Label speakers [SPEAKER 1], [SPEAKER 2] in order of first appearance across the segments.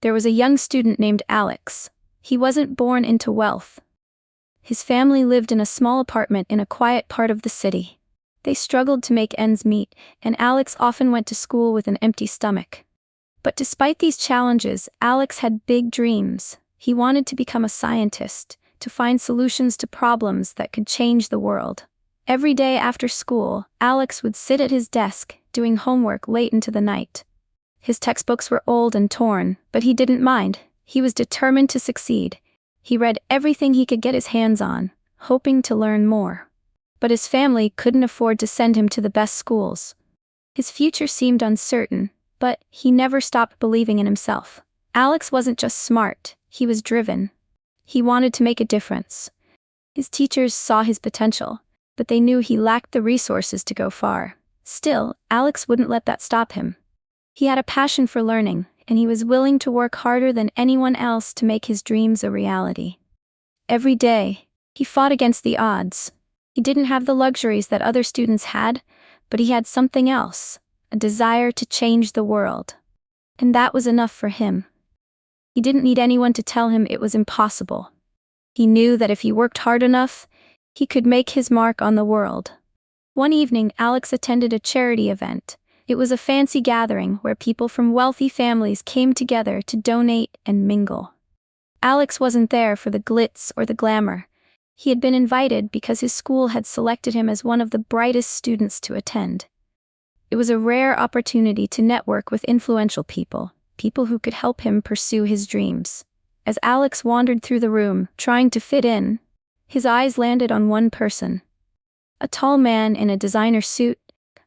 [SPEAKER 1] There was a young student named Alex. He wasn't born into wealth. His family lived in a small apartment in a quiet part of the city. They struggled to make ends meet, and Alex often went to school with an empty stomach. But despite these challenges, Alex had big dreams. He wanted to become a scientist, to find solutions to problems that could change the world. Every day after school, Alex would sit at his desk, doing homework late into the night. His textbooks were old and torn, but he didn't mind. He was determined to succeed. He read everything he could get his hands on, hoping to learn more. But his family couldn't afford to send him to the best schools. His future seemed uncertain, but he never stopped believing in himself. Alex wasn't just smart, he was driven. He wanted to make a difference. His teachers saw his potential, but they knew he lacked the resources to go far. Still, Alex wouldn't let that stop him. He had a passion for learning, and he was willing to work harder than anyone else to make his dreams a reality. Every day, he fought against the odds. He didn't have the luxuries that other students had, but he had something else, a desire to change the world. And that was enough for him. He didn't need anyone to tell him it was impossible. He knew that if he worked hard enough, he could make his mark on the world. One evening, Alex attended a charity event. It was a fancy gathering where people from wealthy families came together to donate and mingle. Alex wasn't there for the glitz or the glamour. He had been invited because his school had selected him as one of the brightest students to attend. It was a rare opportunity to network with influential people who could help him pursue his dreams. As Alex wandered through the room, trying to fit in, his eyes landed on one person. A tall man in a designer suit,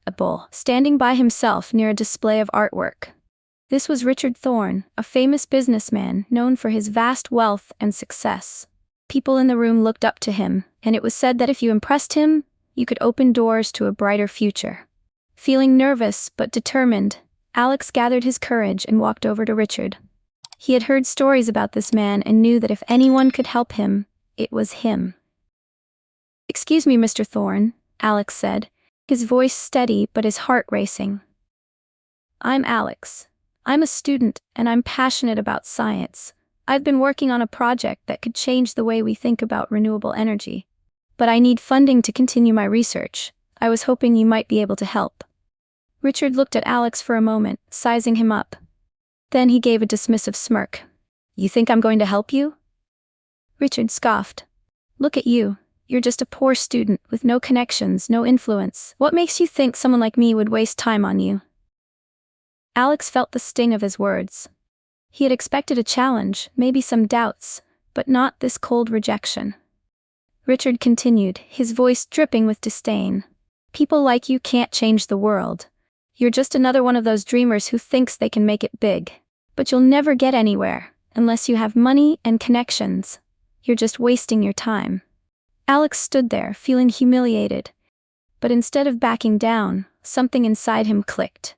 [SPEAKER 1] a bull, standing by himself near a display of artwork. This was Richard Thorne, a famous businessman known for his vast wealth and success. People in the room looked up to him, and it was said that if you impressed him, you could open doors to a brighter future. Feeling nervous but determined, Alex gathered his courage and walked over to Richard. He had heard stories about this man and knew that if anyone could help him, it was him. "Excuse me, Mr. Thorne," Alex said, his voice steady but his heart racing. "I'm Alex. I'm a student, and I'm passionate about science. I've been working on a project that could change the way we think about renewable energy. But I need funding to continue my research. I was hoping you might be able to help." Richard looked at Alex for a moment, sizing him up. Then he gave a dismissive smirk. "You think I'm going to help you?" Richard scoffed. "Look at you. You're just a poor student with no connections, no influence. What makes you think someone like me would waste time on you?" Alex felt the sting of his words. He had expected a challenge, maybe some doubts, but not this cold rejection. Richard continued, his voice dripping with disdain. "People like you can't change the world. You're just another one of those dreamers who thinks they can make it big. But you'll never get anywhere, unless you have money and connections. You're just wasting your time." Alex stood there, feeling humiliated. But instead of backing down, something inside him clicked.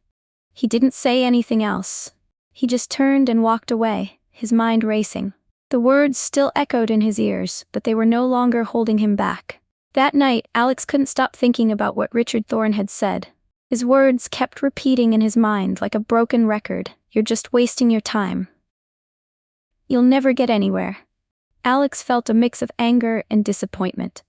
[SPEAKER 1] He didn't say anything else. He just turned and walked away, his mind racing. The words still echoed in his ears, but they were no longer holding him back. That night, Alex couldn't stop thinking about what Richard Thorne had said. His words kept repeating in his mind like a broken record. "You're just wasting your time. You'll never get anywhere." Alex felt a mix of anger and disappointment.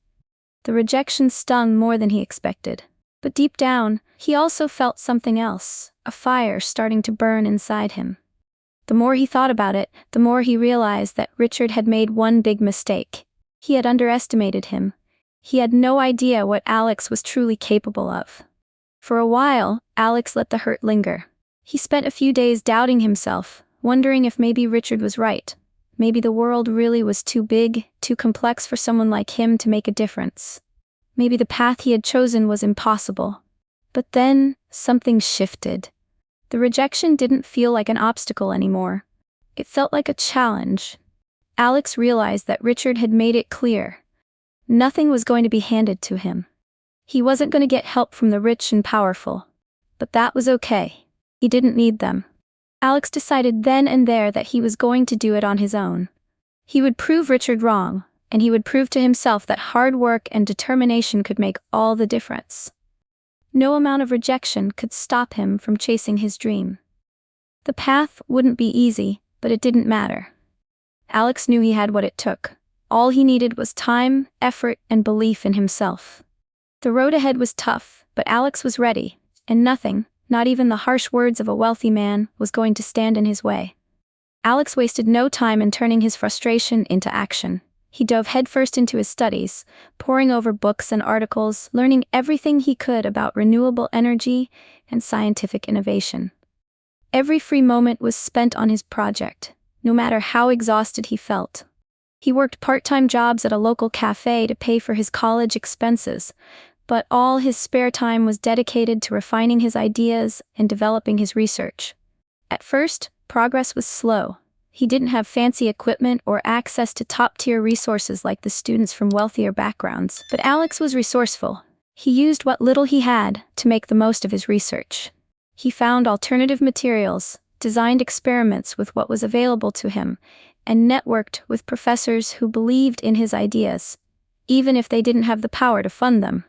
[SPEAKER 1] The rejection stung more than he expected. But deep down, he also felt something else, a fire starting to burn inside him. The more he thought about it, the more he realized that Richard had made one big mistake. He had underestimated him. He had no idea what Alex was truly capable of. For a while, Alex let the hurt linger. He spent a few days doubting himself, wondering if maybe Richard was right. Maybe the world really was too big, too complex for someone like him to make a difference. Maybe the path he had chosen was impossible. But then, something shifted. The rejection didn't feel like an obstacle anymore. It felt like a challenge. Alex realized that Richard had made it clear. Nothing was going to be handed to him. He wasn't going to get help from the rich and powerful. But that was okay. He didn't need them. Alex decided then and there that he was going to do it on his own. He would prove Richard wrong, and he would prove to himself that hard work and determination could make all the difference. No amount of rejection could stop him from chasing his dream. The path wouldn't be easy, but it didn't matter. Alex knew he had what it took. All he needed was time, effort, and belief in himself. The road ahead was tough, but Alex was ready, and nothing, not even the harsh words of a wealthy man, was going to stand in his way. Alex wasted no time in turning his frustration into action. He dove headfirst into his studies, poring over books and articles, learning everything he could about renewable energy and scientific innovation. Every free moment was spent on his project, no matter how exhausted he felt. He worked part-time jobs at a local cafe to pay for his college expenses, but all his spare time was dedicated to refining his ideas and developing his research. At first, progress was slow. He didn't have fancy equipment or access to top-tier resources like the students from wealthier backgrounds, but Alex was resourceful. He used what little he had to make the most of his research. He found alternative materials, designed experiments with what was available to him, and networked with professors who believed in his ideas, even if they didn't have the power to fund them.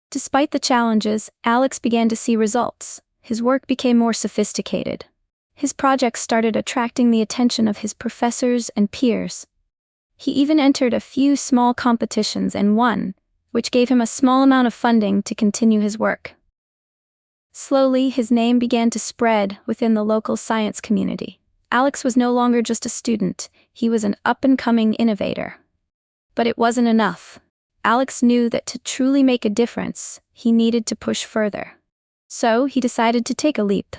[SPEAKER 1] Despite the challenges, Alex began to see results. His work became more sophisticated. His projects started attracting the attention of his professors and peers. He even entered a few small competitions and won, which gave him a small amount of funding to continue his work. Slowly, his name began to spread within the local science community. Alex was no longer just a student, he was an up-and-coming innovator. But it wasn't enough. Alex knew that to truly make a difference, he needed to push further. So, he decided to take a leap.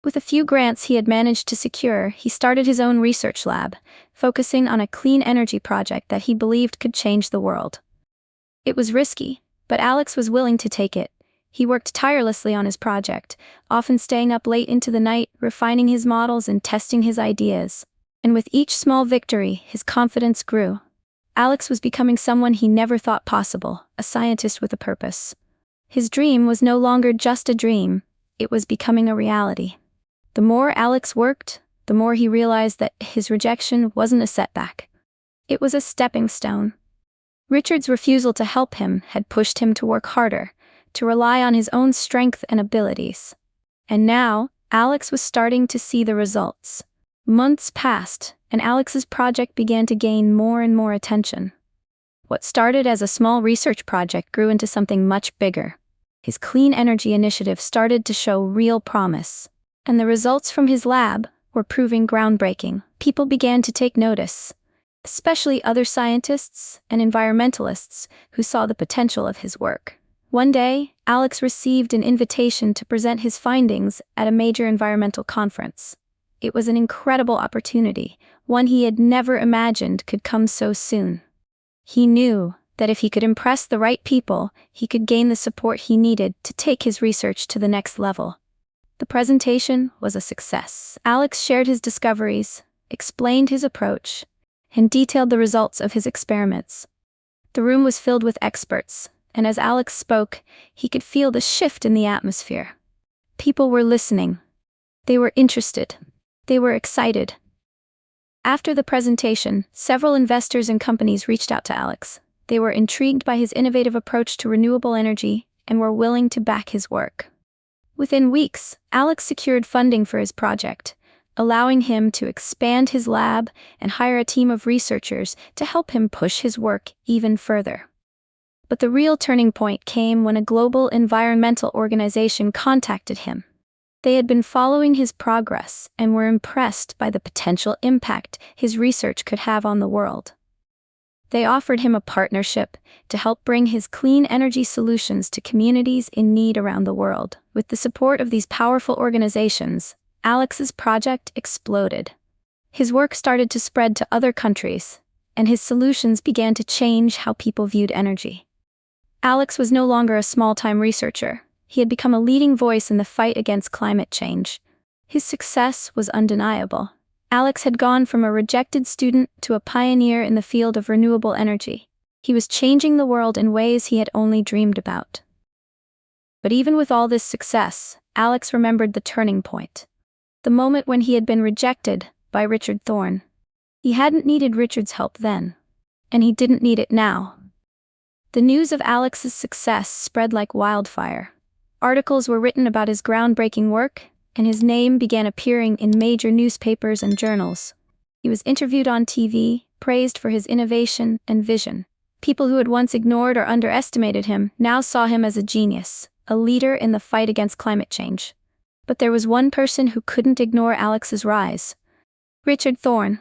[SPEAKER 1] With a few grants he had managed to secure, he started his own research lab, focusing on a clean energy project that he believed could change the world. It was risky, but Alex was willing to take it. He worked tirelessly on his project, often staying up late into the night, refining his models and testing his ideas. And with each small victory, his confidence grew. Alex was becoming someone he never thought possible, a scientist with a purpose. His dream was no longer just a dream, it was becoming a reality. The more Alex worked, the more he realized that his rejection wasn't a setback. It was a stepping stone. Richard's refusal to help him had pushed him to work harder, to rely on his own strength and abilities. And now, Alex was starting to see the results. Months passed, and Alex's project began to gain more and more attention. What started as a small research project grew into something much bigger. His clean energy initiative started to show real promise. And the results from his lab were proving groundbreaking. People began to take notice, especially other scientists and environmentalists who saw the potential of his work. One day, Alex received an invitation to present his findings at a major environmental conference. It was an incredible opportunity, one he had never imagined could come so soon. He knew that if he could impress the right people, he could gain the support he needed to take his research to the next level. The presentation was a success. Alex shared his discoveries, explained his approach, and detailed the results of his experiments. The room was filled with experts, and as Alex spoke, he could feel the shift in the atmosphere. People were listening. They were interested. They were excited. After the presentation, several investors and companies reached out to Alex. They were intrigued by his innovative approach to renewable energy and were willing to back his work. Within weeks, Alex secured funding for his project, allowing him to expand his lab and hire a team of researchers to help him push his work even further. But the real turning point came when a global environmental organization contacted him. They had been following his progress and were impressed by the potential impact his research could have on the world. They offered him a partnership to help bring his clean energy solutions to communities in need around the world. With the support of these powerful organizations, Alex's project exploded. His work started to spread to other countries, and his solutions began to change how people viewed energy. Alex was no longer a small-time researcher. He had become a leading voice in the fight against climate change. His success was undeniable. Alex had gone from a rejected student to a pioneer in the field of renewable energy. He was changing the world in ways he had only dreamed about. But even with all this success, Alex remembered the turning point. The moment when he had been rejected by Richard Thorne. He hadn't needed Richard's help then, and he didn't need it now. The news of Alex's success spread like wildfire. Articles were written about his groundbreaking work, and his name began appearing in major newspapers and journals. He was interviewed on TV, praised for his innovation and vision. People who had once ignored or underestimated him now saw him as a genius, a leader in the fight against climate change. But there was one person who couldn't ignore Alex's rise. Richard Thorne.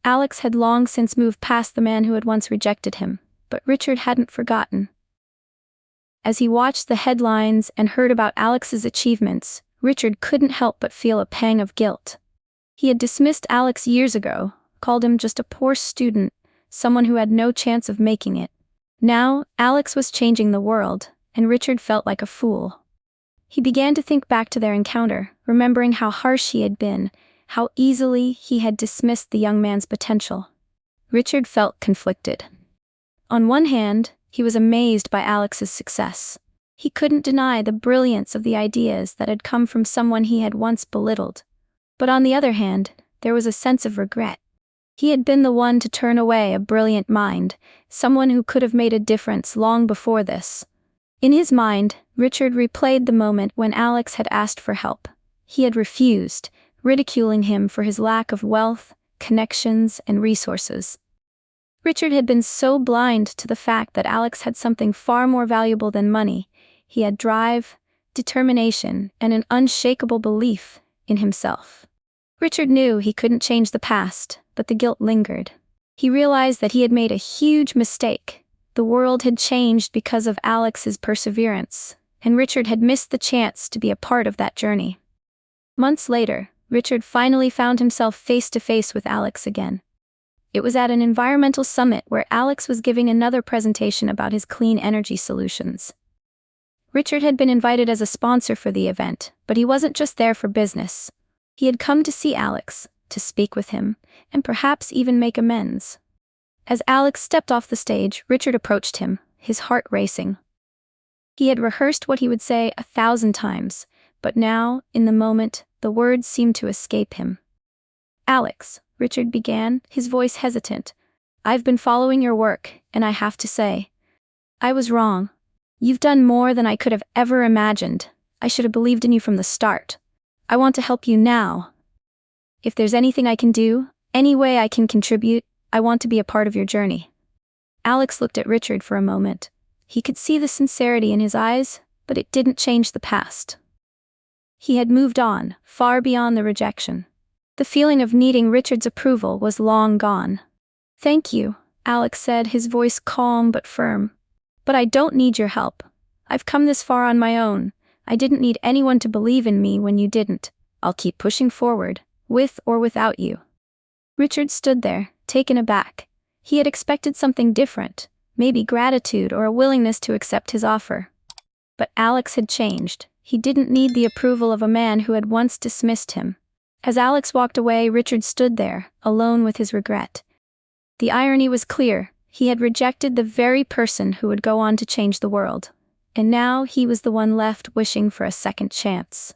[SPEAKER 1] Alex had long since moved past the man who had once rejected him, but Richard hadn't forgotten. As he watched the headlines and heard about Alex's achievements, Richard couldn't help but feel a pang of guilt. He had dismissed Alex years ago, called him just a poor student, someone who had no chance of making it. Now, Alex was changing the world, and Richard felt like a fool. He began to think back to their encounter, remembering how harsh he had been, how easily he had dismissed the young man's potential. Richard felt conflicted. On one hand, he was amazed by Alex's success. He couldn't deny the brilliance of the ideas that had come from someone he had once belittled. But on the other hand, there was a sense of regret. He had been the one to turn away a brilliant mind, someone who could have made a difference long before this. In his mind, Richard replayed the moment when Alex had asked for help. He had refused, ridiculing him for his lack of wealth, connections, and resources. Richard had been so blind to the fact that Alex had something far more valuable than money. He had drive, determination, and an unshakable belief in himself. Richard knew he couldn't change the past, but the guilt lingered. He realized that he had made a huge mistake. The world had changed because of Alex's perseverance, and Richard had missed the chance to be a part of that journey. Months later, Richard finally found himself face to face with Alex again. It was at an environmental summit where Alex was giving another presentation about his clean energy solutions. Richard had been invited as a sponsor for the event, but he wasn't just there for business. He had come to see Alex, to speak with him, and perhaps even make amends. As Alex stepped off the stage, Richard approached him, his heart racing. He had rehearsed what he would say 1,000 times, but now, in the moment, the words seemed to escape him. "Alex," Richard began, his voice hesitant, "I've been following your work, and I have to say, I was wrong. You've done more than I could have ever imagined. I should have believed in you from the start. I want to help you now. If there's anything I can do, any way I can contribute, I want to be a part of your journey." Alex looked at Richard for a moment. He could see the sincerity in his eyes, but it didn't change the past. He had moved on, far beyond the rejection. The feeling of needing Richard's approval was long gone. "Thank you," Alex said, his voice calm but firm. "But I don't need your help. I've come this far on my own. I didn't need anyone to believe in me when you didn't. I'll keep pushing forward, with or without you." Richard stood there, taken aback. He had expected something different, maybe gratitude or a willingness to accept his offer. But Alex had changed. He didn't need the approval of a man who had once dismissed him. As Alex walked away, Richard stood there, alone with his regret. The irony was clear. He had rejected the very person who would go on to change the world. And now he was the one left wishing for a second chance.